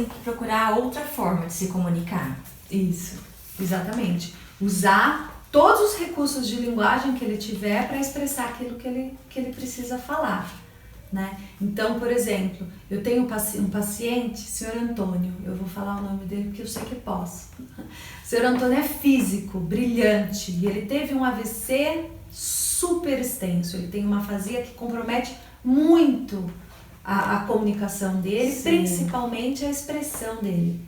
tem que procurar outra forma de se comunicar. Isso, exatamente. Usar todos os recursos de linguagem que ele tiver para expressar aquilo que ele precisa falar, né? Então, por exemplo, eu tenho um paciente, senhor Antônio, eu vou falar o nome dele porque eu sei que posso. O senhor Antônio é físico, brilhante, e ele teve um AVC super extenso, ele tem uma afasia que compromete muito a comunicação dele, sim, principalmente a expressão dele.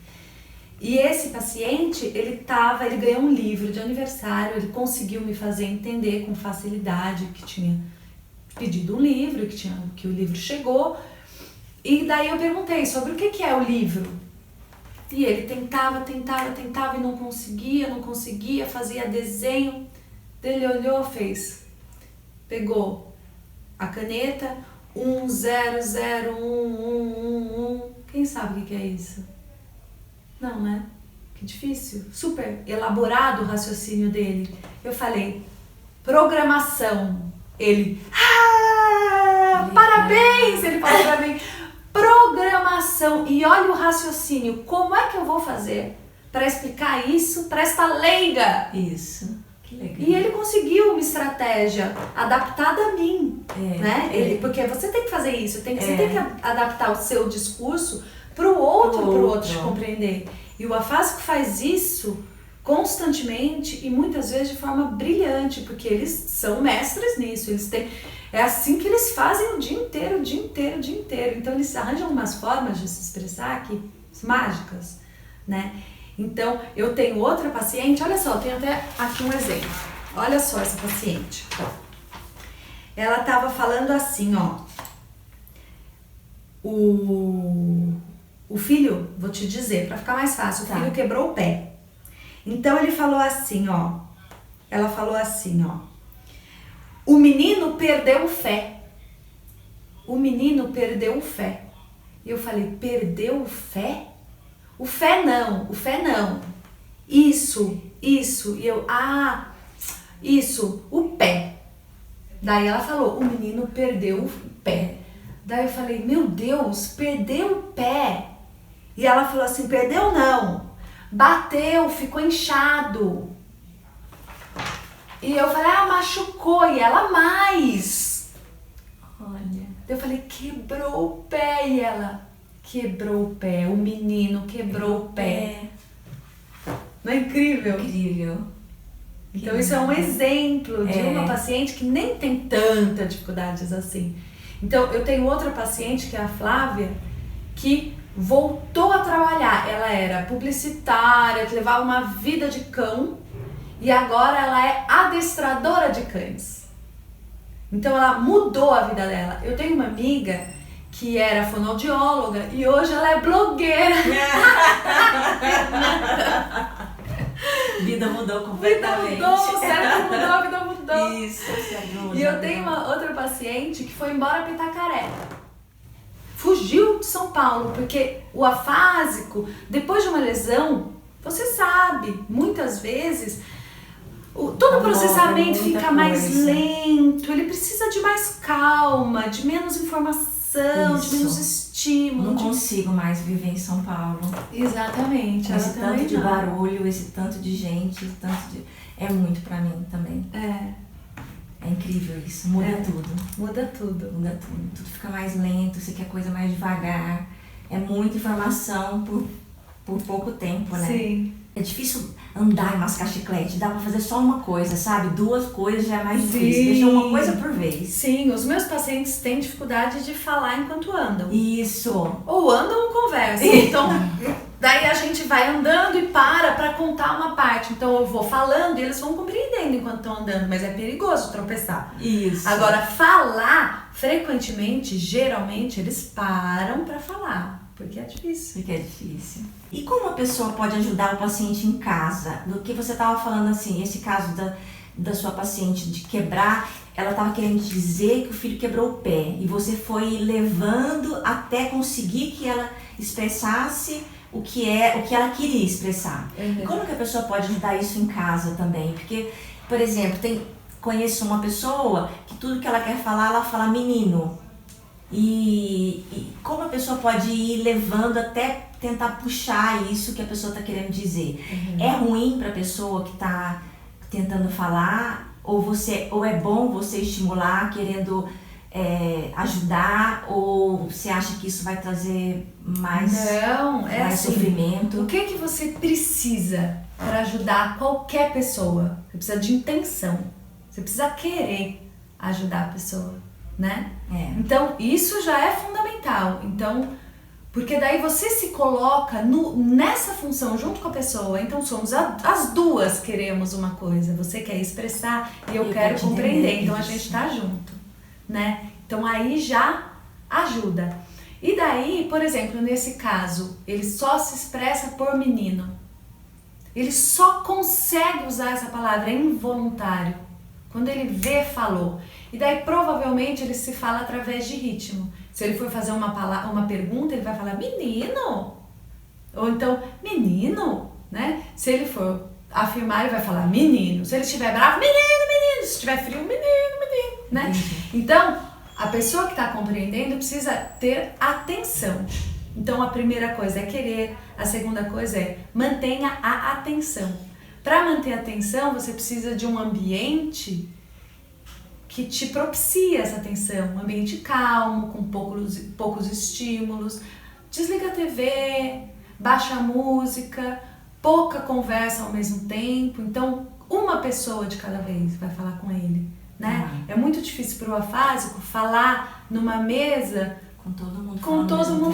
E esse paciente, ele ganhou um livro de aniversário, ele conseguiu me fazer entender com facilidade que tinha pedido um livro, que o livro chegou, e daí eu perguntei sobre o que é o livro. E ele tentava e não conseguia, fazia desenho. Ele olhou, pegou a caneta, 100111. Quem sabe o que é isso? Não, né? Que difícil. Super elaborado o raciocínio dele. Eu falei, programação. Ele, parabéns! Ele falou pra mim, programação. E olha o raciocínio. Como é que eu vou fazer para explicar isso para esta leiga? Isso. Que legal. E ele conseguiu uma estratégia adaptada a mim, né? Porque você tem que fazer isso, você tem que adaptar o seu discurso para o outro te compreender. E o afásico faz isso constantemente e muitas vezes de forma brilhante, porque eles são mestres nisso, é assim que eles fazem o dia inteiro. Então eles arranjam umas formas de se expressar que mágicas, né? Então, eu tenho outra paciente, olha só, eu tenho até aqui um exemplo. Olha só essa paciente. Ela estava falando assim, ó. O filho, vou te dizer, para ficar mais fácil, o filho quebrou o pé. Então, ele falou assim, ó. Ela falou assim, ó. O menino perdeu fé. O menino perdeu fé. E eu falei, perdeu fé? O fé não. Isso. E eu, isso, o pé. Daí ela falou, o menino perdeu o pé. Daí eu falei, meu Deus, perdeu o pé. E ela falou assim, perdeu não. Bateu, ficou inchado. E eu falei, machucou. E ela, mais. Olha. Eu falei, quebrou o pé. E ela... quebrou o pé, o menino quebrou o pé. Não é incrível? Incrível. Então isso é um exemplo de uma paciente que nem tem tanta dificuldades assim. Então eu tenho outra paciente que é a Flávia, que voltou a trabalhar. Ela era publicitária, que levava uma vida de cão e agora ela é adestradora de cães. Então ela mudou a vida dela. Eu tenho uma amiga que era fonoaudióloga e hoje ela é blogueira. Vida mudou completamente. Vida mudou, o cérebro mudou, a vida mudou. Isso, o cérebro mudou. E eu tenho uma outra paciente que foi embora para Itacaré. Fugiu de São Paulo, porque o afásico, depois de uma lesão, você sabe, muitas vezes, todo o processamento fica mais lento, ele precisa de mais calma, de menos informação. Isso. De menos estímulo. Não consigo mais viver em São Paulo. Exatamente. Esse tanto de barulho, esse tanto de gente, é muito pra mim também. É incrível isso, muda tudo. Muda tudo. Tudo fica mais lento, você quer coisa mais devagar. É muita informação por pouco tempo, né? Sim. É difícil andar e mascar chiclete, dá pra fazer só uma coisa, sabe? 2 coisas já é mais difícil, deixa uma coisa por vez. Sim, os meus pacientes têm dificuldade de falar enquanto andam. Isso. Ou andam ou conversam. Então, daí a gente vai andando e para contar uma parte. Então eu vou falando e eles vão compreendendo enquanto estão andando, mas é perigoso tropeçar. Isso. Agora, falar, frequentemente, geralmente, eles param pra falar. Porque é difícil. E como a pessoa pode ajudar o paciente em casa? Do que você estava falando assim, esse caso da sua paciente de quebrar, ela estava querendo dizer que o filho quebrou o pé e você foi levando até conseguir que ela expressasse o que ela queria expressar. E como que a pessoa pode ajudar isso em casa também? Porque, por exemplo, conheço uma pessoa que tudo que ela quer falar, ela fala menino. E como a pessoa pode ir levando até tentar puxar isso que a pessoa está querendo dizer. É ruim para a pessoa que está tentando falar, ou é bom você estimular, querendo ajudar, ou você acha que isso vai trazer mais, mais assim, sofrimento? O que você precisa para ajudar qualquer pessoa? Você precisa de intenção, você precisa querer ajudar a pessoa, né? Então isso já é fundamental. Então, porque daí você se coloca nessa função junto com a pessoa. Então somos as duas queremos uma coisa. Você quer expressar e eu quero compreender. Então a gente tá junto, né? Então aí já ajuda. E daí, por exemplo, nesse caso, ele só se expressa por menino. Ele só consegue usar essa palavra, é involuntário. Quando ele vê, falou. E daí provavelmente ele se fala através de ritmo. Se ele for fazer uma pergunta, ele vai falar menino. Ou então menino, né? Se ele for afirmar, ele vai falar menino. Se ele estiver bravo, menino, menino. Se estiver frio, menino, menino, né? Então, a pessoa que está compreendendo precisa ter atenção. Então, a primeira coisa é querer. A segunda coisa é mantenha a atenção. Para manter a atenção, você precisa de um ambiente que te propicia essa atenção, um ambiente calmo, com poucos estímulos. Desliga a TV, baixa a música, pouca conversa ao mesmo tempo. Então, uma pessoa de cada vez vai falar com ele, né? É muito difícil para o afásico falar numa mesa com todo mundo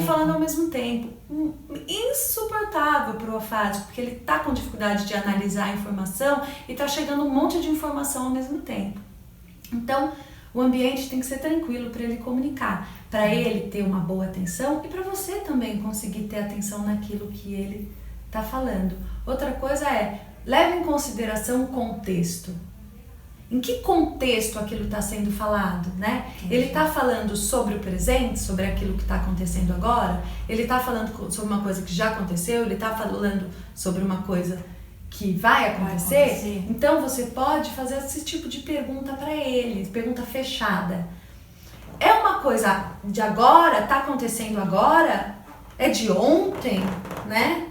falando ao mesmo tempo. Insuportável para o afásico, porque ele está com dificuldade de analisar a informação e está chegando um monte de informação ao mesmo tempo. Então, o ambiente tem que ser tranquilo para ele comunicar, para ele ter uma boa atenção e para você também conseguir ter atenção naquilo que ele está falando. Outra coisa é, leve em consideração o contexto. Em que contexto aquilo está sendo falado, né? Ele está falando sobre o presente, sobre aquilo que está acontecendo agora? Ele está falando sobre uma coisa que já aconteceu? Ele está falando sobre uma coisa que vai acontecer? Então você pode fazer esse tipo de pergunta para ele, pergunta fechada. É uma coisa de agora, tá acontecendo agora? É de ontem, né?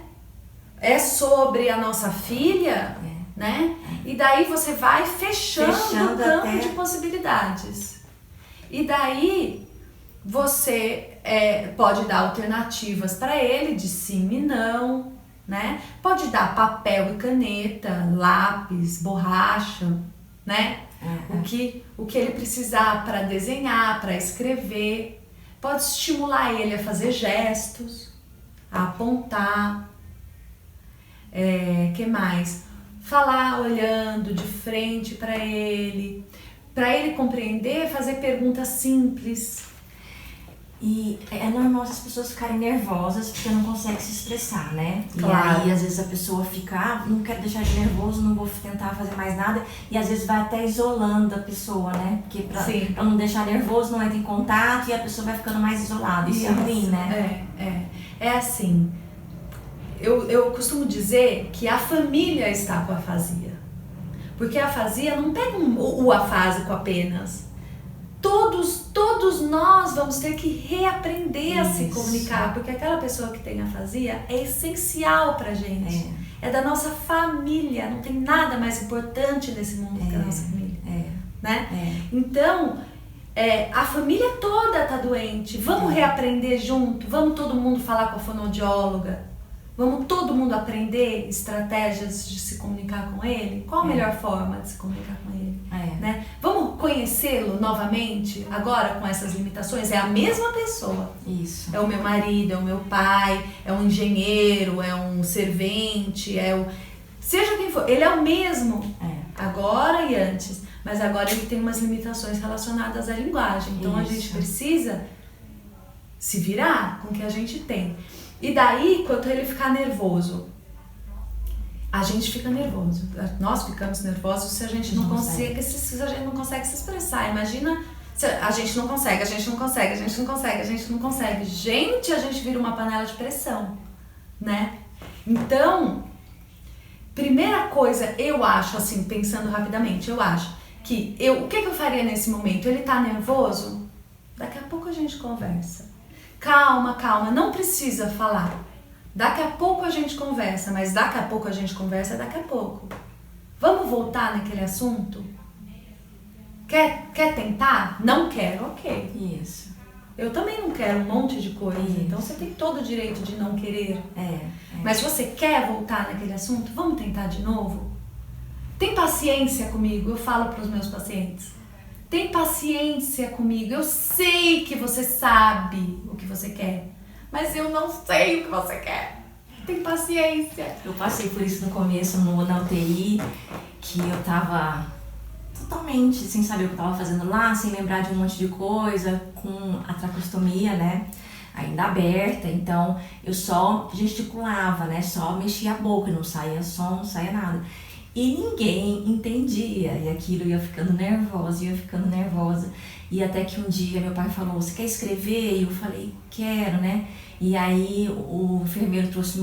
É sobre a nossa filha, né? E daí você vai fechando o campo de possibilidades. E daí você pode dar alternativas para ele de sim e não, né? Pode dar papel e caneta, lápis, borracha, né? O que ele precisar para desenhar, para escrever. Pode estimular ele a fazer gestos, a apontar. Que mais? Falar olhando de frente para ele compreender, fazer perguntas simples. E é normal as pessoas ficarem nervosas porque não conseguem se expressar, né? Claro. E aí às vezes a pessoa fica, não quero deixar ele nervoso, não vou tentar fazer mais nada, e às vezes vai até isolando a pessoa, né? Porque pra não deixar nervoso, não entra em contato e a pessoa vai ficando mais isolada. Isso é ruim, né? É assim, eu costumo dizer que a família está com a afasia. Porque a afasia não pega o afásico apenas. Todos nós vamos ter que reaprender a se comunicar, porque aquela pessoa que tem afasia é essencial pra gente. É da nossa família, não tem nada mais importante nesse mundo que a nossa família. Né? Então, a família toda tá doente, vamos reaprender junto, vamos todo mundo falar com a fonoaudióloga, vamos todo mundo aprender estratégias de se comunicar com ele. Qual a melhor forma de se comunicar com ele? Né? Vamos conhecê-lo novamente, agora com essas limitações? É a mesma pessoa. Isso. É o meu marido, é o meu pai, é um engenheiro, é um servente, seja quem for, ele é o mesmo. Agora e antes. Mas agora ele tem umas limitações relacionadas à linguagem. Então a gente precisa se virar com o que a gente tem. E daí, quando ele ficar nervoso, a gente fica nervoso. Nós ficamos nervosos se a gente não consegue se expressar. Imagina se a gente não consegue. Gente, a gente vira uma panela de pressão, né? Então, primeira coisa, eu acho, assim, pensando rapidamente, eu acho que o que eu faria nesse momento? Ele tá nervoso? Daqui a pouco a gente conversa. Calma, não precisa falar. Daqui a pouco a gente conversa, mas daqui a pouco a gente conversa, daqui a pouco. Vamos voltar naquele assunto? Quer tentar? Não quero, ok. Isso. Eu também não quero um monte de coisa, Isso. então você tem todo o direito de não querer. É. Mas se você quer voltar naquele assunto, vamos tentar de novo? Tem paciência comigo, eu falo para os meus pacientes. Tem paciência comigo, eu sei que você sabe o que você quer, mas eu não sei o que você quer. Tem paciência. Eu passei por isso no começo na UTI, que eu tava totalmente sem saber o que eu tava fazendo lá, sem lembrar de um monte de coisa, com a tracostomia, né, ainda aberta, então eu só gesticulava, né, só mexia a boca, não saía som, não saía nada. E ninguém entendia, e aquilo ia ficando nervosa. E até que um dia meu pai falou, você quer escrever? E eu falei, quero, né? E aí o enfermeiro trouxe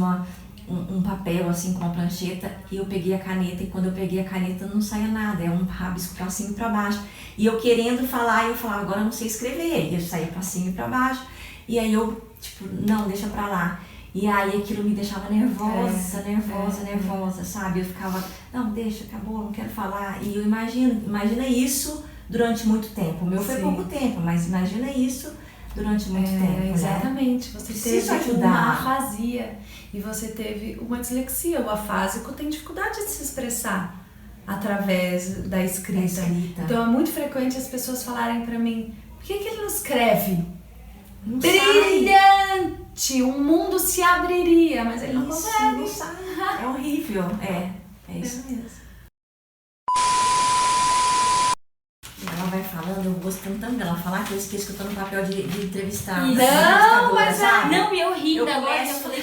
um papel assim com uma prancheta e eu peguei a caneta, e quando eu peguei a caneta não saía nada, é um rabisco pra cima e pra baixo. E eu querendo falar, eu falava, agora eu não sei escrever, e eu saía pra cima e pra baixo. E aí eu, tipo, não, deixa pra lá. E aí aquilo me deixava nervosa, sabe? Eu ficava, não, deixa, acabou, não quero falar. E eu imagina isso durante muito tempo. O meu foi pouco tempo, mas imagina isso durante muito tempo, exatamente. Né? Você Precisa teve ajudar. uma afasia e você teve uma dislexia. O afásico tem dificuldade de se expressar através da escrita. Então é muito frequente as pessoas falarem pra mim, por que ele não escreve? Não Brilhante! Um mundo se abriria, mas ele não consegue. Não sai. É horrível. É isso mesmo. Ela vai falando, eu vou gostando tanto dela falar que eu esqueço que eu tô no papel de entrevistar. Não, mas sabe? Não, e eu rindo Eu agora, começo- eu falei,